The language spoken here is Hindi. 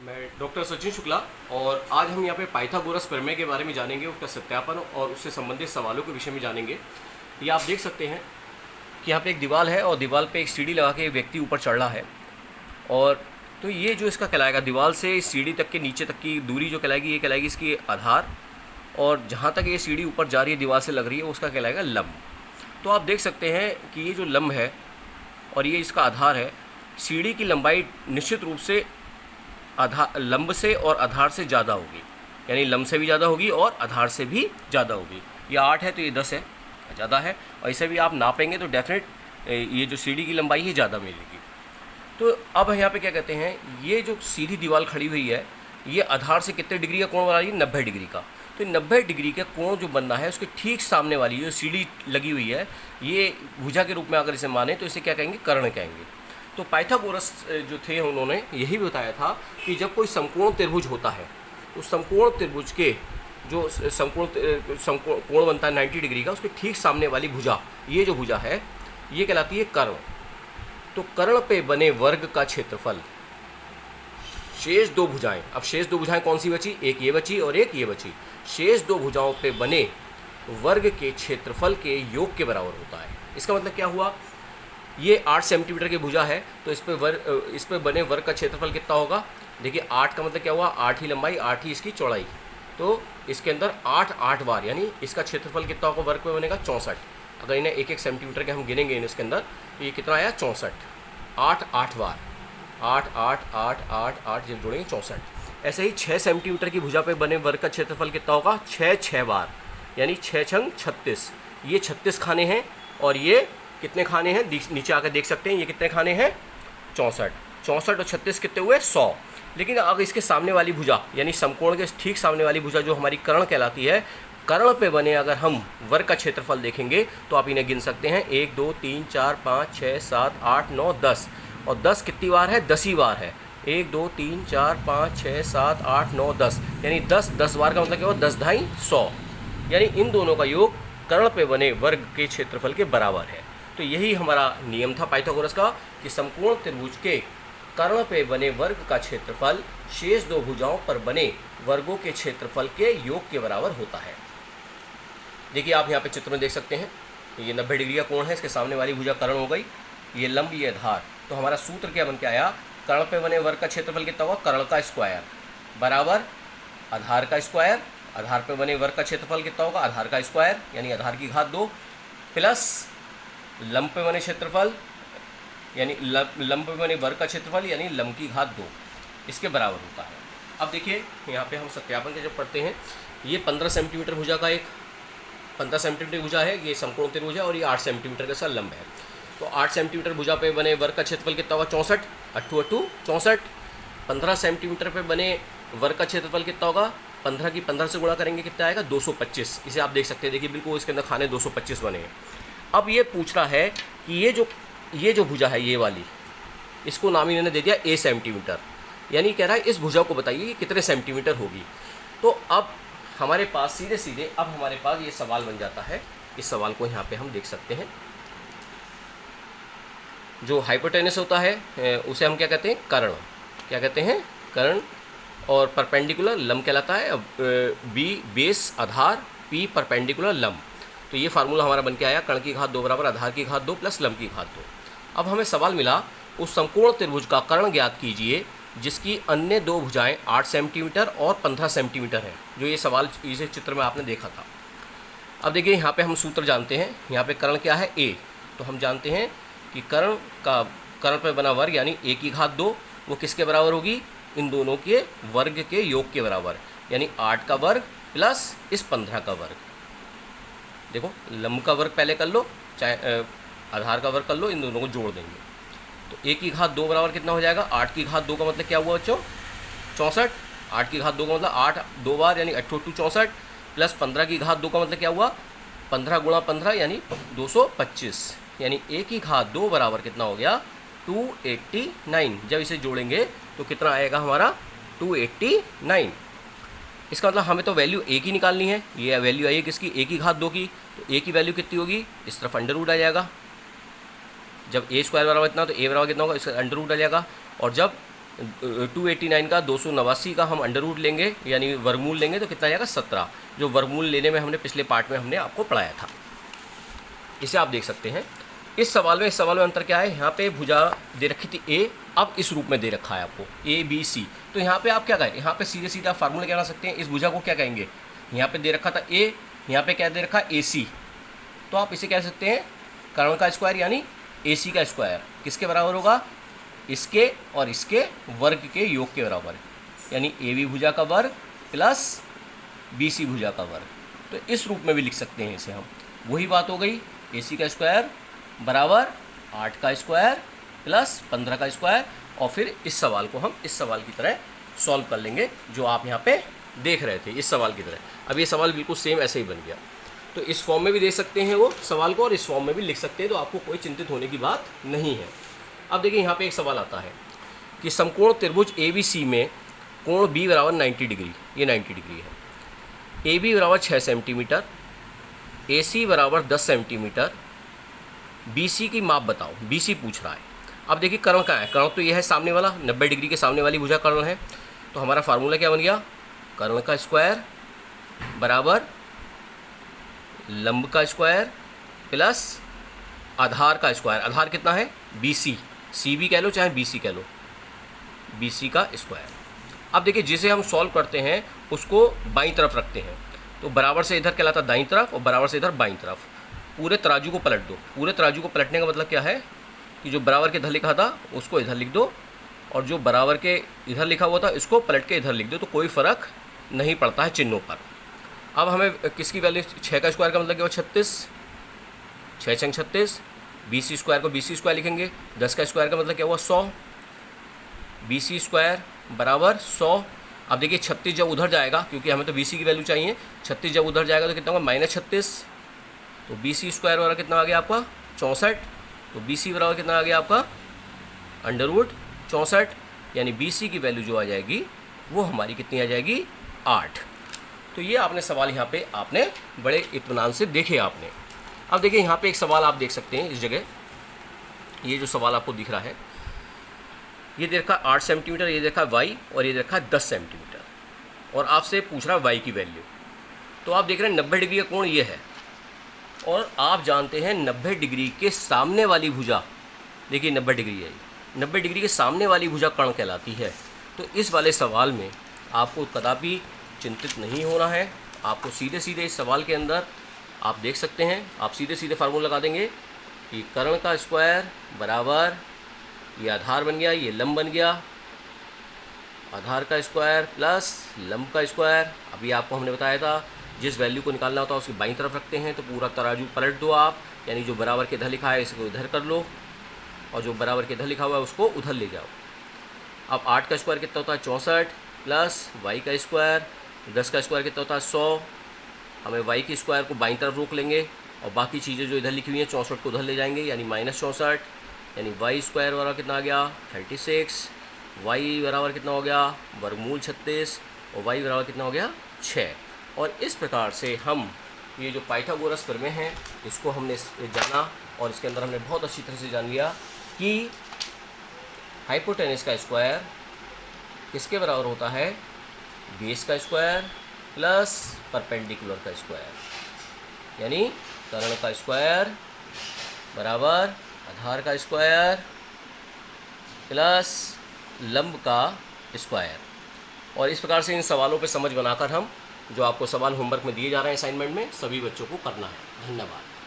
मैं डॉक्टर सचिन शुक्ला और आज हम यहाँ पे पाइथागोरस प्रमेय के बारे में जानेंगे, उसका सत्यापन और उससे संबंधित सवालों के विषय में जानेंगे। ये आप देख सकते हैं कि यहाँ पे एक दीवार है और दीवार पे एक सीढ़ी लगा के एक व्यक्ति ऊपर चढ़ रहा है। और तो ये जो इसका कहलाएगा, दीवार से इस सीढ़ी तक के नीचे तक की दूरी जो कहलाएगी, ये कहलाएगी इसकी आधार। और जहाँ तक ये सीढ़ी ऊपर जा रही है, दीवार से लग रही है, उसका कहलाएगा लंब। तो आप देख सकते हैं कि ये जो लंब है और ये इसका आधार है, सीढ़ी की लंबाई निश्चित रूप से आधार लंब से और आधार से ज़्यादा होगी, यानी लंब से भी ज़्यादा होगी और आधार से भी ज़्यादा होगी। ये 8 है तो ये 10 है, ज़्यादा है। और इसे भी आप नापेंगे तो डेफिनेट ये जो सीढ़ी की लंबाई है ज़्यादा मिलेगी। तो अब यहाँ पे क्या कहते हैं, ये जो सीधी दीवार खड़ी हुई है, ये आधार से कितने डिग्री का कोण बना रही है? 90 डिग्री का। तो 90 डिग्री का कोण जो बनना है, उसके ठीक सामने वाली जो सीढ़ी लगी हुई है, ये भुजा के रूप में अगर इसे माने तो इसे क्या कहेंगे? कर्ण कहेंगे। तो पाइथागोरस जो थे, उन्होंने यही बताया था कि जब कोई समकोण त्रिभुज होता है तो समकोण त्रिभुज के जो समकोण कोण बनता है 90 डिग्री का, उसके ठीक सामने वाली भुजा, ये जो भुजा है, ये कहलाती है कर्ण। तो कर्ण पे बने वर्ग का क्षेत्रफल, शेष दो भुजाएं, अब शेष दो भुजाएं कौन सी बची? एक ये बची और एक ये बची। शेष दो भुजाओं पे बने वर्ग के क्षेत्रफल के योग के बराबर होता है। इसका मतलब क्या हुआ? ये 8 सेंटीमीटर की भुजा है, तो इस पे बने वर्ग का क्षेत्रफल कितना होगा? देखिए 8 का मतलब क्या हुआ? 8 ही लंबाई, 8 ही इसकी चौड़ाई। तो इसके अंदर 8 बार, यानी इसका क्षेत्रफल कितना होगा? वर्ग पे बनेगा 64। अगर इन्हें 1-1 सेंटीमीटर के हम गिनेंगे इसके अंदर, तो ये कितना आया? 64। 8 बार, 8 जब जोड़ेंगे 64। ऐसे ही 6 सेंटीमीटर की भुजा पे बने वर्ग का क्षेत्रफल कितना होगा? 6 बार, यानी 6 छंग 36। ये 36 खाने हैं और ये कितने खाने हैं? नीचे आकर देख सकते हैं, ये कितने खाने हैं? 64 और 36 कितने हुए? 100। लेकिन अगर इसके सामने वाली भुजा, यानी समकोण के ठीक सामने वाली भुजा जो हमारी कर्ण कहलाती है, कर्ण पे बने अगर हम वर्ग का क्षेत्रफल देखेंगे तो आप इन्हें गिन सकते हैं। 1 2 3 4 5 6 7 8 9 10। और 10 कितनी बार है? 10 ही बार है। 1 2 3 4 5 6 7 8 9 10, यानी 10 बार का मतलब क्या हुआ? 10 ढाई 100, यानी इन दोनों का योग कर्ण पे बने वर्ग के क्षेत्रफल के बराबर है। तो यही हमारा नियम था पाइथागोरस का कि समकोण त्रिभुज के कर्ण पे बने वर्ग का क्षेत्रफल शेष दो भुजाओं पर बने वर्गों के क्षेत्रफल के योग के बराबर होता है। देखिए आप यहाँ पे चित्र में देख सकते हैं, ये 90 डिग्री का कोण है, इसके सामने वाली भुजा कर्ण हो गई, ये लंब, ये आधार। तो हमारा सूत्र क्या बन के आया? कर्ण पे बने वर्ग का क्षेत्रफल कितना हुआ? कर्ण का स्क्वायर बराबर आधार का स्क्वायर। आधार पे बने वर्ग का क्षेत्रफल कितना होगा? आधार का स्क्वायर, यानी आधार की घात 2, प्लस लंब पे बने क्षेत्रफल, यानी लंब पे बने वर्ग का क्षेत्रफल, यानी लंब की घात 2, इसके बराबर होता है। अब देखिए यहाँ पे हम सत्यापन के जब पढ़ते हैं, ये 15 सेंटीमीटर भुजा का एक 15 सेंटीमीटर भुजा है, ये समकोण त्रिभुज है, और ये 8 सेंटीमीटर का सा लंब है। तो 8 सेंटीमीटर भुजा पे बने वर्ग का क्षेत्रफल कितना होगा? 64। 8 64। 15 सेंटीमीटर पे बने वर्ग का क्षेत्रफल कितना होगा? 15 की 15 से गुणा करेंगे, कितना आएगा? 225। इसे आप देख सकते हैं, देखिए बिल्कुल इसके अंदर खाने 225 बने हैं। अब ये पूछ रहा है कि ये जो भुजा है, ये वाली, इसको नाम इन्होंने दे दिया a सेंटीमीटर, यानी कह रहा है इस भुजा को बताइए कि कितने सेंटीमीटर होगी। तो अब हमारे पास सीधे अब हमारे पास ये सवाल बन जाता है। इस सवाल को यहाँ पे हम देख सकते हैं। जो हाइपोटेनस होता है उसे हम क्या कहते हैं? कर्ण। क्या कहते हैं? कर्ण। और परपेंडिकुलर लंब कहलाता है। बी बेस आधार, पी परपेंडिकुलर लंब। तो ये फार्मूला हमारा बन के आया, कर्ण की घात 2 बराबर आधार की घात 2 प्लस लंब की घात 2। अब हमें सवाल मिला, उस समकोण त्रिभुज का कर्ण ज्ञात कीजिए जिसकी अन्य दो भुजाएं 8 सेंटीमीटर और 15 सेंटीमीटर है। जो ये सवाल इस चित्र में आपने देखा था। अब देखिए यहाँ पे हम सूत्र जानते हैं। यहाँ पे कर्ण क्या है? a। तो हम जानते हैं कि कर्ण पे बना वर्ग, यानी a की घात 2, वो किसके बराबर होगी? इन दोनों के वर्ग के योग के बराबर, यानी 8 का वर्ग प्लस इस 15 का वर्ग। देखो लंब का वर्ग पहले कर लो, चाहे आधार का वर्ग कर लो, इन दोनों को जोड़ देंगे तो a की घात 2 बराबर कितना हो जाएगा? 8 की घात 2 का मतलब क्या हुआ बच्चों? 64। 8 की घात 2 का मतलब 8 2 बार, यानी 8 2 64, प्लस 15 की घात 2 का मतलब क्या हुआ? 15 गुणा 15, यानी 225, यानी a की घात 2 बराबर कितना हो गया? 289। जब इसे जोड़ेंगे तो कितना आएगा हमारा? 289। इसका मतलब हमें तो वैल्यू a की निकालनी है। ये वैल्यू आई है किसकी? a की घात 2 की। तो a की वैल्यू कितनी होगी? इस तरफ अंडर रूट आ जाएगा। जब a स्क्वायर बराबर इतना, तो a बराबर कितना होगा? इसका अंडर रूट आ जाएगा। और जब 289 का 289 का हम अंडर रूट लेंगे यानी वर्गमूल लेंगे तो कितना आएगा 17, जो वर्गमूल लेने में हमने पिछले पार्ट में हमने आपको पढ़ाया था। इसे आप देख सकते हैं। इस सवाल में अंतर क्या है, यहाँ पे भुजा दे रखी थी ए, अब इस रूप में दे रखा है आपको ए बी सी। तो यहाँ पे आप क्या कहें, यहाँ पे सीधे सीधा फार्मूला क्या बना सकते हैं, इस भुजा को क्या कहेंगे, यहाँ पे दे रखा था ए, यहाँ पे क्या दे रखा ए सी, तो आप इसे कह सकते हैं कर्ण का स्क्वायर यानी ए सी का स्क्वायर किसके बराबर होगा, इसके और इसके वर्ग के योग के बराबर, यानी ए बी भुजा का वर्ग प्लस बी सी भुजा का वर्ग। तो इस रूप में भी लिख सकते हैं इसे हम। वही बात हो गई, ए सी का स्क्वायर बराबर 8 का स्क्वायर प्लस 15 का स्क्वायर, और फिर इस सवाल को हम इस सवाल की तरह सॉल्व कर लेंगे जो आप यहाँ पे देख रहे थे, इस सवाल की तरह। अब ये सवाल बिल्कुल सेम ऐसे ही बन गया। तो इस फॉर्म में भी दे सकते हैं वो सवाल को और इस फॉर्म में भी लिख सकते हैं, तो आपको कोई चिंतित होने की बात नहीं है। अब देखिए यहाँ पे एक सवाल आता है कि समकोण त्रिभुज ए बी सी में कोण बी बराबर 90 डिग्री, ये 90 डिग्री है, ए बी बराबर 6 सेंटीमीटर, ए सी बराबर 10 सेंटीमीटर, बी सी की माप बताओ, बी सी पूछ रहा है। अब देखिए कर्ण का है, कर्ण तो ये है सामने वाला 90 डिग्री के सामने वाली भुजा कर्ण है, तो हमारा फार्मूला क्या बन गया, कर्ण का स्क्वायर बराबर लंब का स्क्वायर प्लस आधार का स्क्वायर। आधार कितना है, बी सी, सी भी कह लो चाहे बी सी कह लो, बी सी का स्क्वायर। अब देखिए जिसे हम सॉल्व करते हैं उसको बाईं तरफ रखते हैं, तो बराबर से इधर कहलाता दाईं तरफ और बराबर से इधर बाईं तरफ। पूरे तराजू को पलट दो, पूरे तराजू को पलटने का मतलब क्या है कि जो बराबर के इधर लिखा था उसको इधर लिख दो, और जो बराबर के इधर लिखा हुआ था इसको पलट के इधर लिख दो, तो कोई फ़र्क नहीं पड़ता है चिन्हों पर। अब हमें किसकी वैल्यू, 6 का स्क्वायर का मतलब क्या हुआ 36, 6 छंग 36, बी सी स्क्वायर को बी सी स्क्वायर लिखेंगे, 10 का स्क्वायर का मतलब क्या हुआ 100, बी सी स्क्वायर बराबर 100। अब देखिए 36 जब उधर जाएगा, क्योंकि हमें तो बी सी की वैल्यू चाहिए, 36 जब उधर जाएगा तो कितना होगा -36, तो बी सी स्क्वायर बराबर कितना आ गया आपका 64, तो बी सी बराबर कितना आ गया आपका अंडर रूट 64, यानी बी सी की वैल्यू जो आ जाएगी वो हमारी कितनी आ जाएगी 8। तो ये आपने सवाल यहाँ पे आपने बड़े इत्मीनान से देखे आपने। अब देखिए यहाँ पे एक सवाल आप देख सकते हैं इस जगह, ये जो सवाल आपको दिख रहा है, ये देखा 8 सेंटीमीटर, ये देखा वाई, और ये देखा 10 सेंटीमीटर, और आपसे पूछ रहा है वाई की वैल्यू। तो आप देख रहे हैं 90 डिग्री का कोण ये है, और आप जानते हैं 90 डिग्री के सामने वाली भुजा, देखिए 90 डिग्री है, 90 डिग्री के सामने वाली भुजा कर्ण कहलाती है। तो इस वाले सवाल में आपको कदापि चिंतित नहीं होना है, आपको सीधे सीधे इस सवाल के अंदर आप देख सकते हैं, आप सीधे सीधे फार्मूला लगा देंगे कि कर्ण का स्क्वायर बराबर, ये आधार बन गया, ये लंब बन गया, आधार का स्क्वायर प्लस लंब का स्क्वायर। अभी आपको हमने बताया था जिस वैल्यू को निकालना होता है उसकी बाईं तरफ रखते हैं, तो पूरा तराजू पलट दो आप, यानी जो बराबर के इधर लिखा है इसको इधर कर लो, और जो बराबर के इधर लिखा हुआ है उसको उधर ले जाओ। अब 8 का स्क्वायर कितना होता है 64, प्लस वाई का स्क्वायर, 10 का स्क्वायर कितना होता है 100, हमें वाई की स्क्वायर को बाईं तरफ रोक लेंगे, और बाकी चीज़ें जो इधर लिखी हुई हैं 64 को उधर ले जाएंगे, यानी -64, यानी वाई स्क्वायर बराबर कितना आ गया 36, वाई बराबर कितना हो गया वर्गमूल 36, और वाई बराबर कितना हो गया 6। और इस प्रकार से हम ये जो पाइथागोरस प्रमेय हैं इसको हमने जाना, और इसके अंदर हमने बहुत अच्छी तरह से जान लिया कि हाइपोटेनस का स्क्वायर किसके बराबर होता है, बेस का स्क्वायर प्लस परपेंडिकुलर का स्क्वायर, यानी कर्ण का स्क्वायर बराबर आधार का स्क्वायर प्लस लंब का स्क्वायर। और इस प्रकार से इन सवालों पे समझ बनाकर हम जो आपको सवाल होमवर्क में दिए जा रहे हैं असाइनमेंट में, सभी बच्चों को करना है। धन्यवाद।